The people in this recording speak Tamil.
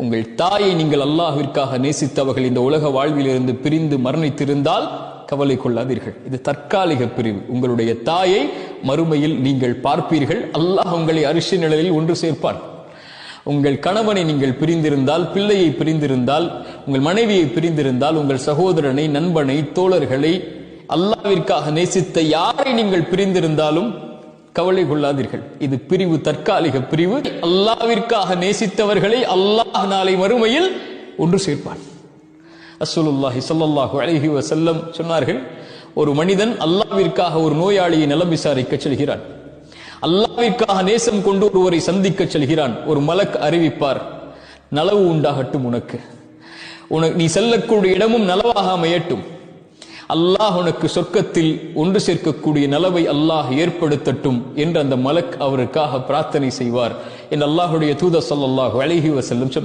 உங்கள் தாயை நீங்கள் அல்லாஹ்விற்காக நேசித்தவர்கள் இந்த உலக வாழ்விலிருந்து பிரிந்து மரணித்திருந்தால் கவலை கொள்ளாதீர்கள். இது தற்காலிக பிரிவு. உங்களுடைய தாயை மறுமையில் நீங்கள் பார்ப்பீர்கள். அல்லாஹ் உங்களை அரிசி நிழலில் ஒன்று சேர்ப்பான். உங்கள் கணவனை நீங்கள் பிரிந்திருந்தால், பிள்ளையை பிரிந்திருந்தால், உங்கள் மனைவியை பிரிந்திருந்தால், உங்கள் சகோதரனை, நண்பனை, தோழர்களை, அல்லாஹ்விற்காக நேசித்த யாரை நீங்கள் பிரிந்திருந்தாலும் கவலை கொள்ளாதீர்கள். இது பிரிவு, தற்காலிக பிரிவு. அல்லாஹ்விற்காக நேசித்தவர்களை அல்லாஹ் நாளை மறுமையில் ஒன்று சேர்ப்பான். ரசூலுல்லாஹி ஸல்லல்லாஹு அலைஹி வஸல்லம் சொன்னார்கள், ஒரு மனிதன் அல்லாஹ்விற்காக ஒரு நோயாளியை நலம் விசாரிக்க செல்கிறான். அல்லாஹ்விற்காக நேசம் கொண்டு ஒருவரை சந்திக்க செல்கிறான். ஒரு மலக் அறிவிப்பார், நலவு உண்டாகட்டும், உனக்கு நீ செல்லக்கூடிய இடமும் நலவாக அமையட்டும், அல்லாஹ் உனக்கு சொர்க்கத்தில் ஒன்று சேர்க்கக்கூடிய நலவை அல்லாஹ் ஏற்படுத்தட்டும் என்று அந்த மலக் அவருக்காக பிரார்த்தனை செய்வார் என்று அல்லாஹ்வுடைய தூதர் ஸல்லல்லாஹு அலைஹி வஸல்லம் சொன்னார்.